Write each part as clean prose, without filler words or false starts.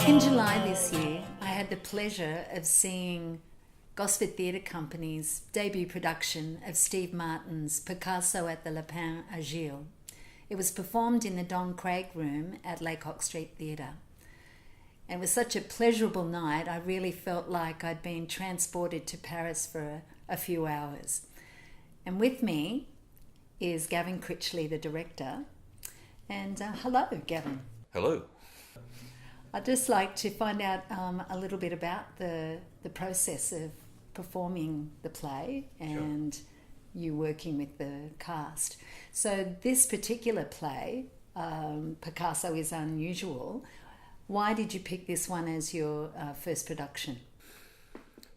In July this year, I had the pleasure of seeing Gosford Theatre Company's debut production of Steve Martin's Picasso at the Lapin Agile. It was performed in the Don Craig Room at Laycock Street Theatre. It was such a pleasurable night, I really felt like I'd been transported to Paris for a few hours. And with me is Gavin Critchley, the director. And hello, Gavin. Hello. I'd just like to find out a little bit about the process of performing the play and you working with the cast. So this particular play, Picasso is Unusual. Why did you pick this one as your first production?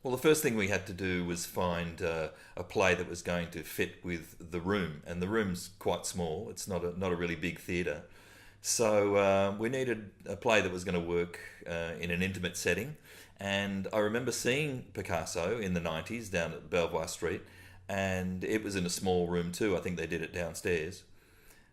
Well, the first thing we had to do was find a play that was going to fit with the room, and the room's quite small. It's not a really big theatre. So we needed a play that was going to work in an intimate setting. And I remember seeing Picasso in the 90s down at Belvoir Street, and it was in a small room too. I think they did it downstairs.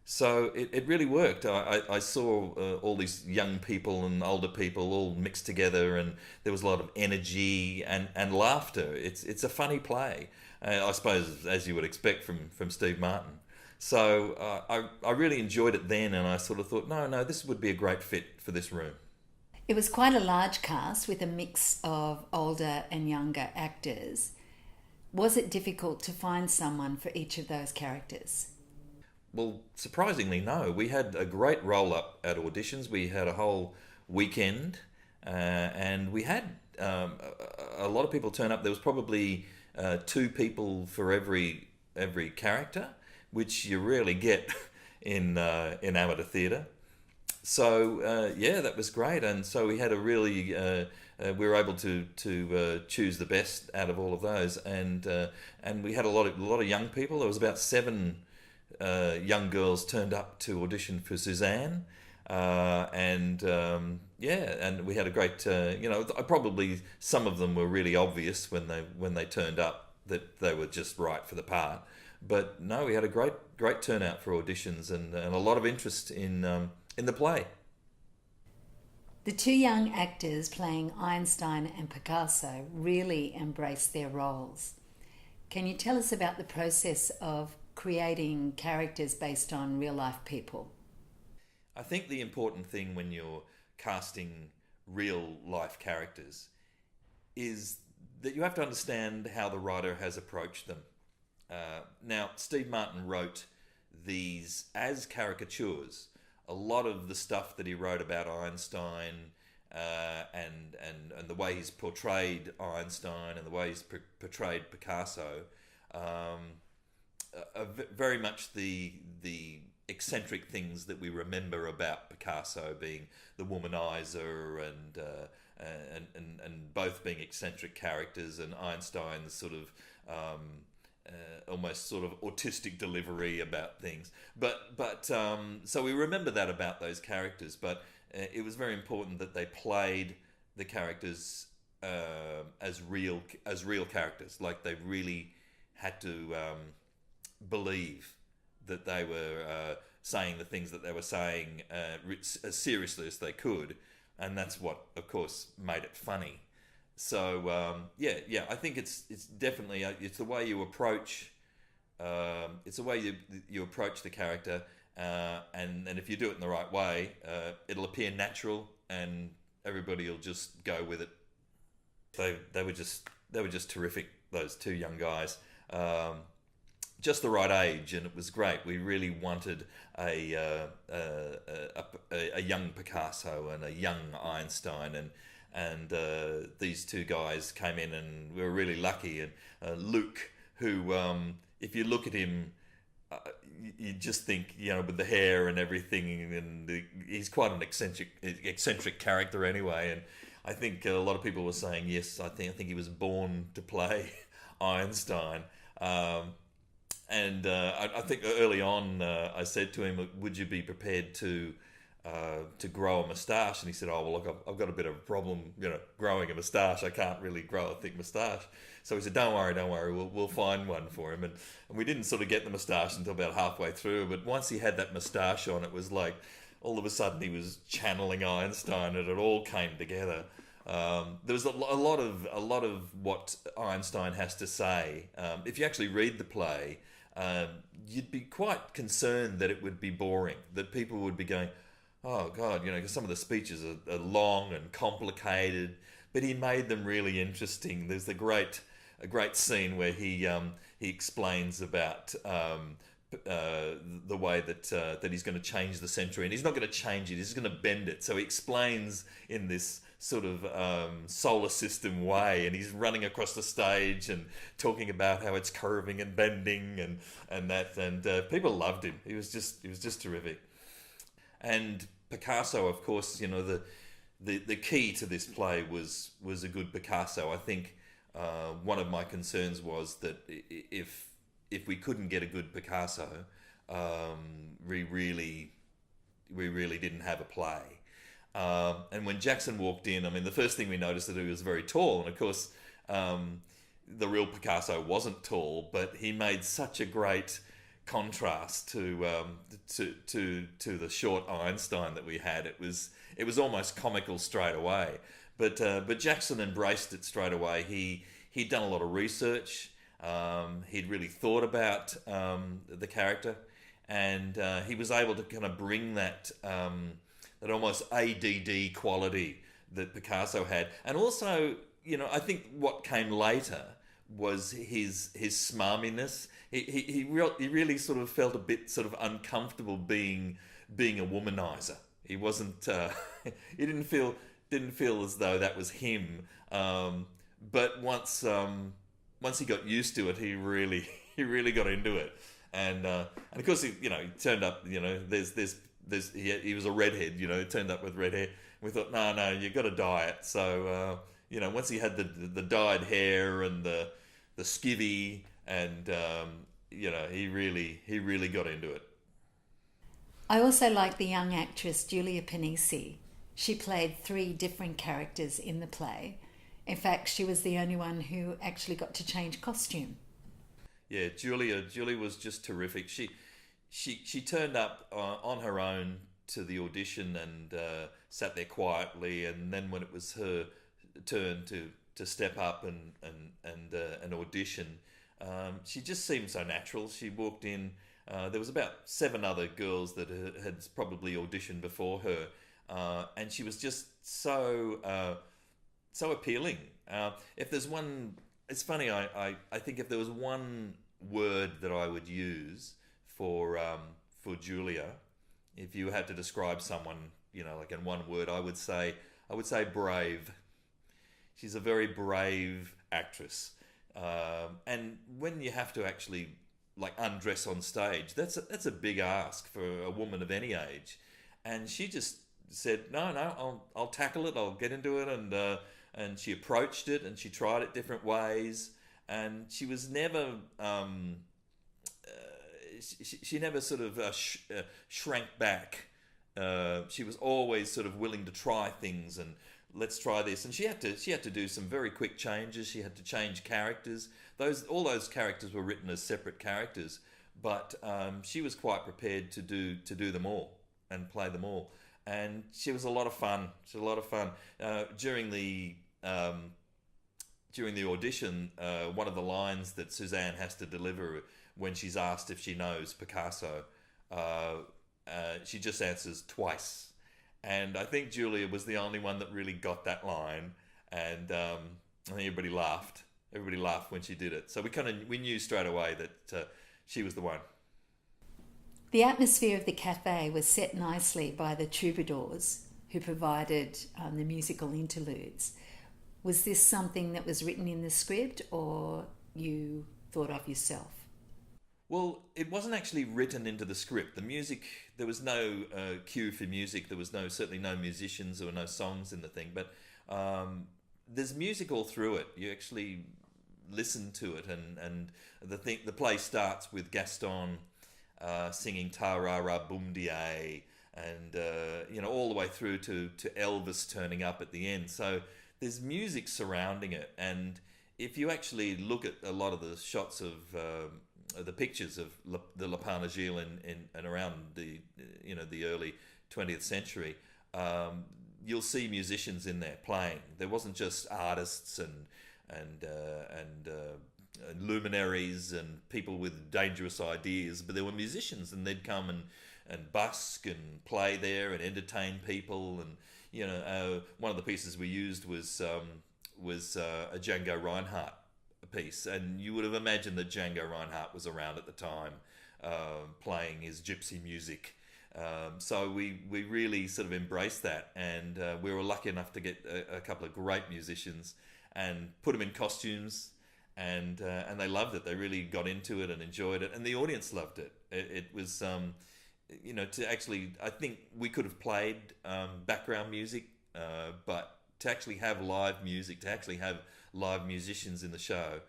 So it really worked. I saw all these young people and older people all mixed together, and there was a lot of energy and laughter. It's a funny play, I suppose, as you would expect from Steve Martin. So I really enjoyed it then, and I sort of thought, no, this would be a great fit for this room. It was quite a large cast with a mix of older and younger actors. Was it difficult to find someone for each of those characters? Well, surprisingly, no. We had a great roll-up at auditions. We had a whole weekend, and we had a lot of people turn up. There was probably 2 people for every character, which you rarely get in amateur theatre. So that was great, and so we had a really we were able to choose the best out of all of those, and we had a lot of young people. There was about 7 young girls turned up to audition for Suzanne, and we had a great probably some of them were really obvious when they turned up that they were just right for the part. But no, we had a great turnout for auditions and a lot of interest in the play. The 2 young actors playing Einstein and Picasso really embraced their roles. Can you tell us about the process of creating characters based on real-life people? I think the important thing when you're casting real-life characters is that you have to understand how the writer has approached them. Now, Steve Martin wrote these as caricatures. A lot of the stuff that he wrote about Einstein and the way he's portrayed Einstein and the way he's portrayed Picasso are very much the eccentric things that we remember about Picasso, being the womanizer and both being eccentric characters, and Einstein's sort of almost sort of autistic delivery about things. But so we remember that about those characters, but it was very important that they played the characters as real characters. Like they really had to believe that they were saying the things that they were saying as seriously as they could, and that's what, of course, made it funny. So I think it's definitely it's the way you approach you approach the character, and if you do it in the right way, it'll appear natural, and everybody will just go with it. They were just terrific, those 2 young guys. Just the right age, and it was great. We really wanted a young Picasso and a young Einstein, and these 2 guys came in, and we were really lucky. And Luke, who, if you look at him, you just think, with the hair and everything, and he's quite an eccentric character anyway. And I think a lot of people were saying, yes, I think he was born to play Einstein. And I think early on I said to him, would you be prepared to grow a moustache? And he said, oh, well, look, I've got a bit of a problem, growing a moustache. I can't really grow a thick moustache. So he said, don't worry, we'll find one for him. And we didn't sort of get the moustache until about halfway through. But once he had that moustache on, it was like all of a sudden he was channeling Einstein, and it all came together. There was a lot of what Einstein has to say. If you actually read the play, you'd be quite concerned that it would be boring, that people would be going, "Oh God," because some of the speeches are long and complicated, but he made them really interesting. There's a great scene where he explains about the way that he's going to change the century, and he's not going to change it; he's going to bend it. So he explains in this sort of solar system way, and he's running across the stage and talking about how it's curving and bending and people loved him. He was just terrific. And Picasso, of course, the key to this play was a good Picasso. I think one of my concerns was that if we couldn't get a good Picasso, we really didn't have a play. And when Jackson walked in, I mean, the first thing we noticed that he was very tall, and of course, the real Picasso wasn't tall, but he made such a great contrast to the short Einstein that we had. It was almost comical straight away. But Jackson embraced it straight away. He'd done a lot of research. He'd really thought about the character, and he was able to kind of bring that almost ADD quality that Picasso had. And also, I think what came later was his smarminess. He really sort of felt a bit sort of uncomfortable being a womanizer. He wasn't. He didn't feel as though that was him. But once he got used to it, he really got into it. And of course he turned up. He was a redhead. He turned up with red hair. We thought, no, you got to dye it. So once he had the dyed hair and the skivvy, and he really got into it. I also like the young actress Julia Panisi. She played 3 different characters in the play. In fact, she was the only one who actually got to change costume. Yeah, Julia was just terrific. She turned up on her own to the audition and sat there quietly. And then when it was her turn to step up and audition, she just seemed so natural. She walked in. There was about 7 other girls that had probably auditioned before her, and she was just so appealing. If there's one, it's funny. I think if there was one word that I would use for Julia, if you had to describe someone, like in one word, I would say brave. She's a very brave actress, and when you have to actually undress on stage, that's a big ask for a woman of any age. And she just said, no, I'll tackle it. I'll get into it, and she approached it, and she tried it different ways, and she was never she never sort of shrank back. She was always sort of willing to try things, and let's try this. And she had to do some very quick changes. She had to change characters. All those characters were written as separate characters, but she was quite prepared to do them all and play them all. And she was a lot of fun. During the audition, one of the lines that Suzanne has to deliver when she's asked if she knows Picasso, she just answers twice. And I think Julia was the only one that really got that line, and I think everybody laughed. Everybody laughed when she did it. So we knew straight away that she was the one. The atmosphere of the cafe was set nicely by the troubadours who provided the musical interludes. Was this something that was written in the script, or you thought of yourself? Well, it wasn't actually written into the script. The music, there was no cue for music. There was certainly no musicians. There were no songs in the thing. But there's music all through it. You actually listen to it, and the play starts with Gaston singing Ta Ra Ra Boom Die, and all the way through to Elvis turning up at the end. So there's music surrounding it, and if you actually look at a lot of the shots of the pictures of the Le Panagile and around the early 20th century, you'll see musicians in there playing. There wasn't just artists and luminaries and people with dangerous ideas, but there were musicians, and they'd come and busk and play there and entertain people. And one of the pieces we used was a Django Reinhardt piece, and you would have imagined that Django Reinhardt was around at the time, playing his gypsy music. So we really sort of embraced that, and we were lucky enough to get a couple of great musicians and put them in costumes, and they loved it. They really got into it and enjoyed it, and the audience loved it. It was to actually, I think we could have played background music, but to actually have live music, to actually have live musicians in the show,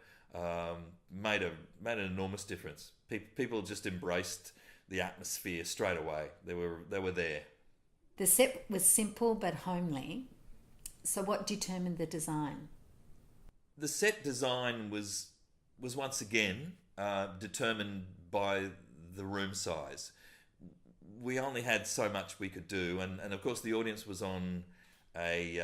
made an enormous difference. People just embraced the atmosphere straight away. They were there. The set was simple but homely. So what determined the design? The set design was once again determined by the room size. We only had so much we could do, and of course the audience was on they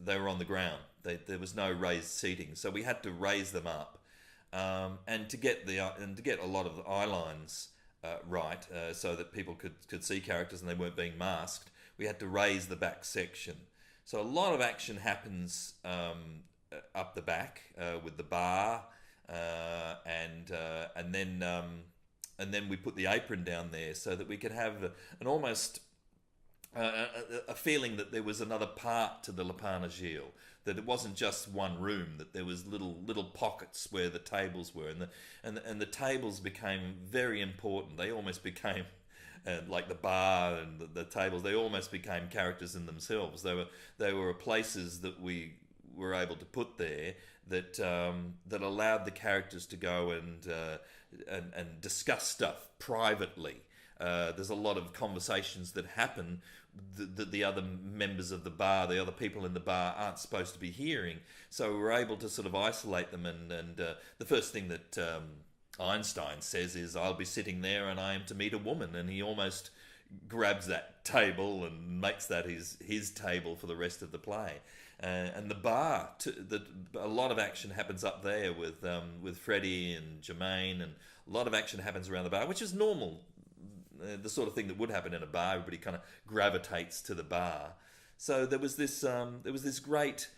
were on the ground. There was no raised seating, so we had to raise them up, and to get a lot of the eye lines right, so that people could see characters and they weren't being masked. We had to raise the back section. So a lot of action happens up the back with the bar, and then we put the apron down there so that we could have an almost a feeling that there was another part to the Le Pain Agile, that it wasn't just one room, that there was little pockets where the tables were, and the tables became very important. They almost became like the bar and the tables. They almost became characters in themselves. They were places that we were able to put there that allowed the characters to go and discuss stuff privately. There's a lot of conversations that happen that the other members of the bar, the other people in the bar, aren't supposed to be hearing. So we're able to sort of isolate them. And the first thing that Einstein says is, "I'll be sitting there and I am to meet a woman," and he almost grabs that table and makes that his table for the rest of the play. And the bar, a lot of action happens up there with Freddie and Jermaine, and a lot of action happens around the bar, which is normal. The sort of thing that would happen in a bar. Everybody kind of gravitates to the bar. So there was this great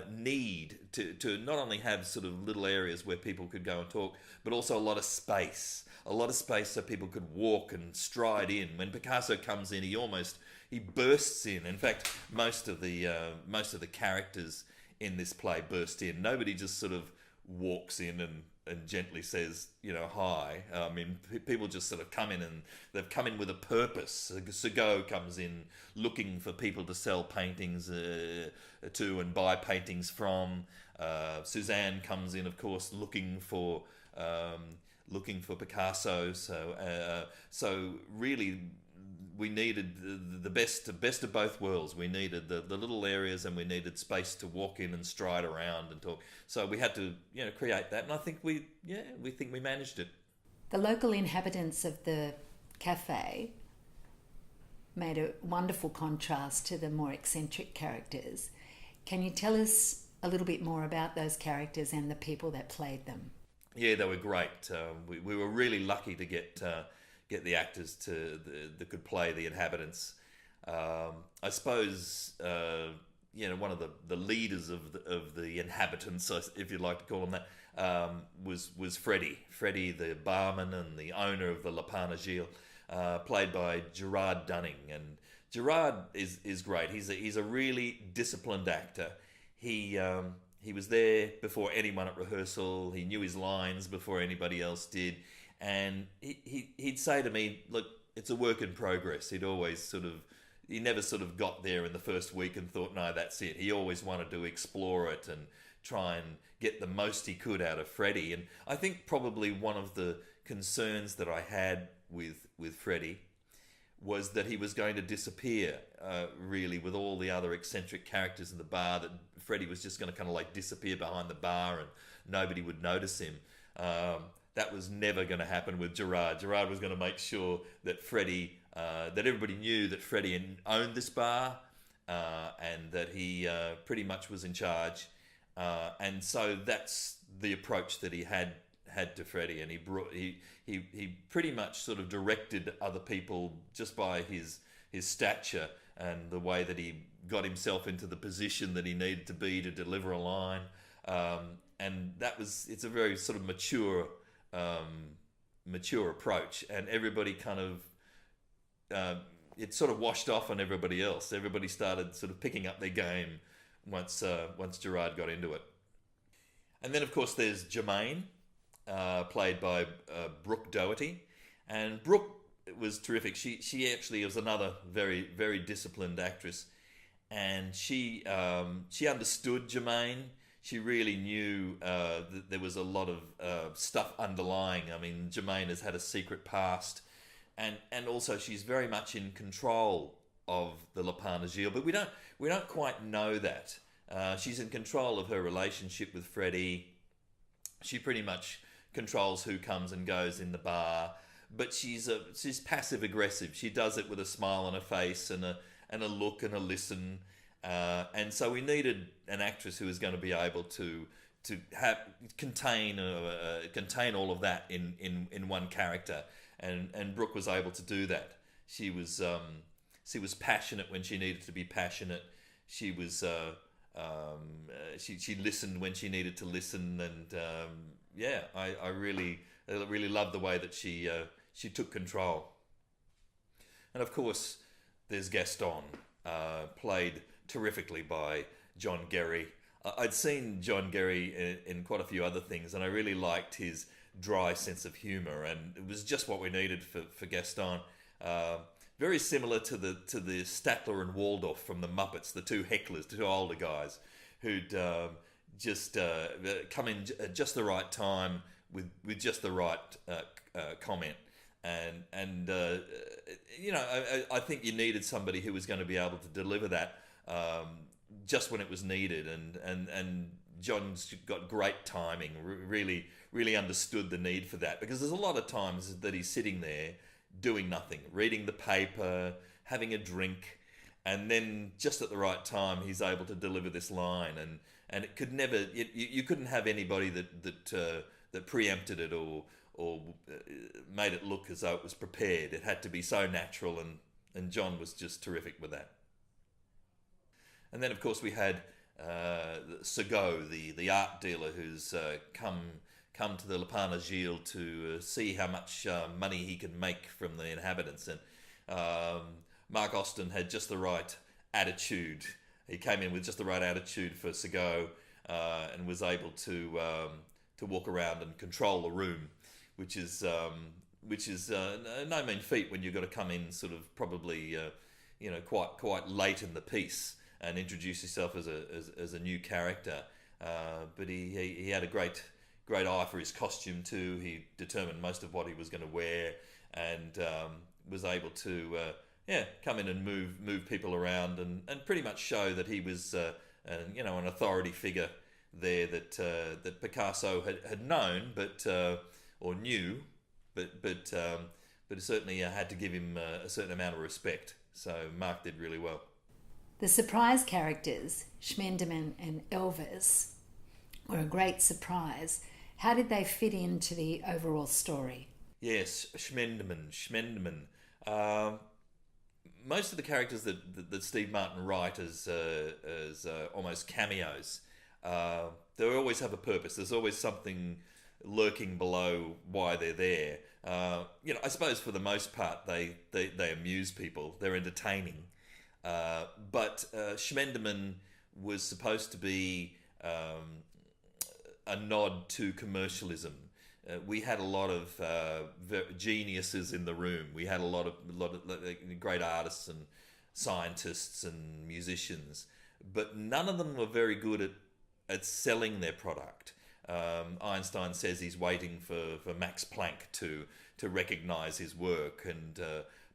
need to not only have sort of little areas where people could go and talk, but also a lot of space so people could walk and stride in. When Picasso comes in, he bursts in. In fact, most of the characters in this play burst in. Nobody just sort of walks in and gently says, hi. I mean, people just sort of come in, and they've come in with a purpose. Segot comes in looking for people to sell paintings to and buy paintings from. Suzanne comes in, of course, looking for Picasso. So really, we needed the best of both worlds. We needed the little areas, and we needed space to walk in and stride around and talk. So we had to create that, and I think we think we managed it. The local inhabitants of the cafe made a wonderful contrast to the more eccentric characters. Can you tell us a little bit more about those characters and the people that played them? Yeah, they were great. We were really lucky to get the actors that could play the inhabitants. I suppose one of the leaders of the inhabitants, if you'd like to call them that, was Freddie. Freddie, the barman and the owner of the Le Pain Agile, played by Gerard Dunning. And Gerard is great. He's a really disciplined actor. He was there before anyone at rehearsal. He knew his lines before anybody else did. And he'd say to me, look, it's a work in progress. He never sort of got there in the first week and thought, no, that's it. He always wanted to explore it and try and get the most he could out of Freddie. And I think probably one of the concerns that I had with Freddie was that he was going to disappear, really, with all the other eccentric characters in the bar, that Freddie was just going to kind of like disappear behind the bar and nobody would notice him. that was never going to happen with Gerard. Gerard was going to make sure that that everybody knew that Freddie owned this bar, and that he pretty much was in charge. And so that's the approach that he had to Freddie, and he pretty much sort of directed other people just by his stature and the way that he got himself into the position that he needed to be to deliver a line. And it's a very sort of mature approach, and everybody kind of it sort of washed off on everybody else. Everybody started sort of picking up their game once Gerard got into it. And then of course there's Jermaine, played by Brooke Doherty, and Brooke was terrific. She actually was another very, very disciplined actress, and she understood Jermaine. She really knew that there was a lot of stuff underlying. I mean, Jermaine has had a secret past, and also she's very much in control of the Le Pan Agile, but we don't quite know that. She's in control of her relationship with Freddie. She pretty much controls who comes and goes in the bar, but she's passive aggressive. She does it with a smile on her face and a look and a listen. And so we needed an actress who was going to be able to contain all of that in one character, and Brooke was able to do that. She was passionate when she needed to be passionate. She was she listened when she needed to listen, and I really loved the way that she took control. And of course, there's Gaston, played terrifically by John Gerry. I'd seen John Gerry in quite a few other things, and I really liked his dry sense of humour, and it was just what we needed for Gaston. Very similar to the Statler and Waldorf from the Muppets, the two hecklers, two older guys who'd just come in at just the right time with just the right comment. And I think you needed somebody who was going to be able to deliver that just when it was needed, and John's got great timing. Really understood the need for that, because there's a lot of times that he's sitting there doing nothing, reading the paper, having a drink, and then just at the right time he's able to deliver this line, and it could never you couldn't have anybody that preempted it or made it look as though it was prepared. It had to be so natural, and John was just terrific with that. And then of course we had Segot, the art dealer, who's come to the Le Pan Agile to see how much money he can make from the inhabitants. And Mark Austin had just the right attitude. He came in with just the right attitude for Segot, and was able to walk around and control the room, which is no mean feat when you've got to come in sort of probably quite late in the piece and introduce yourself as a new character. But he had a great eye for his costume too. He determined most of what he was going to wear, and was able to come in and move people around, and pretty much show that he was an authority figure there that Picasso had known, or knew, but certainly had to give him a certain amount of respect. So Mark did really well. The surprise characters, Schmendeman and Elvis, were a great surprise. How did they fit into the overall story? Yes, Schmendeman. Most of the characters that Steve Martin write as almost cameos, they always have a purpose. There's always something lurking below why they're there. I suppose for the most part they amuse people. They're entertaining. But Schmendeman was supposed to be a nod to commercialism. We had a lot of geniuses in the room. We had a lot of great artists and scientists and musicians, but none of them were very good at selling their product. Einstein says he's waiting for Max Planck to recognize his work, and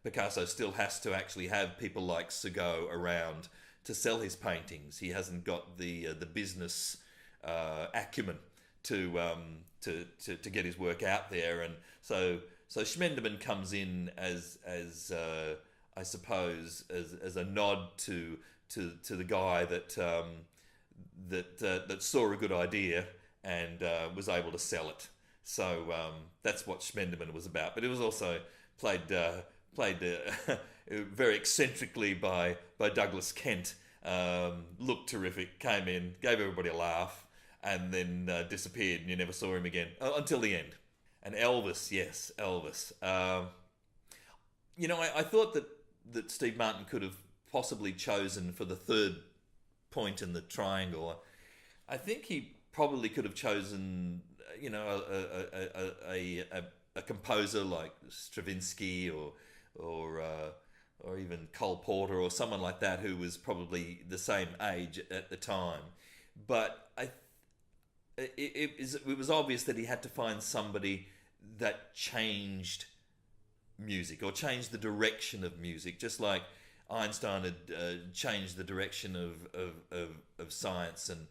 Picasso still has to actually have people like Segot around to sell his paintings. He hasn't got the business acumen to get his work out there, and so Schmendeman comes in as I suppose as a nod to the guy that saw a good idea and was able to sell it. So that's what Schmendeman was about. But it was also played very eccentrically by Douglas Kent. Looked terrific, came in, gave everybody a laugh, and then disappeared, and you never saw him again until the end. And Elvis, yes, Elvis. I thought that Steve Martin could have possibly chosen for the third point in the triangle. I think he probably could have chosen, a composer like Stravinsky or even Cole Porter or someone like that who was probably the same age at the time. But it was obvious that he had to find somebody that changed music or changed the direction of music, just like Einstein had changed the direction of science and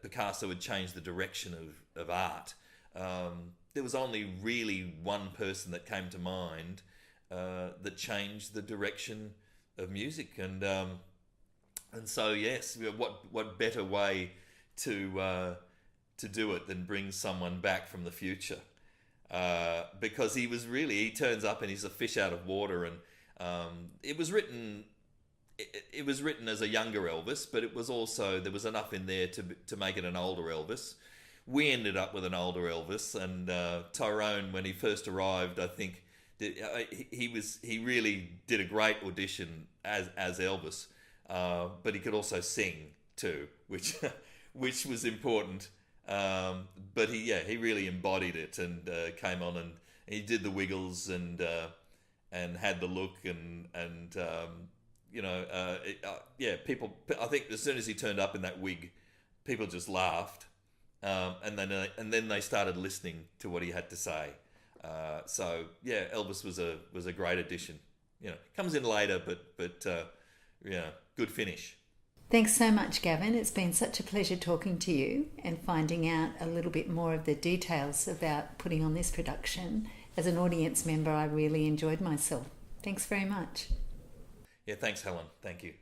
Picasso had changed the direction of art. There was only really one person that came to mind that changed the direction of music, and so yes, what better way to do it than bring someone back from the future, because he turns up and he's a fish out of water, and it was written as a younger Elvis, but it was also, there was enough in there to make it an older Elvis. We ended up with an older Elvis, and Tyrone, when he first arrived, I think he really did a great audition as Elvis, but he could also sing too, which was important. But he really embodied it, and came on and he did the wiggles and had the look people. I think as soon as he turned up in that wig, people just laughed, and then they started listening to what he had to say. Elvis was a great addition. Comes in later, but good finish. Thanks so much, Gavin. It's been such a pleasure talking to you and finding out a little bit more of the details about putting on this production. As an audience member, I really enjoyed myself. Thanks very much. Yeah, thanks, Helen. Thank you.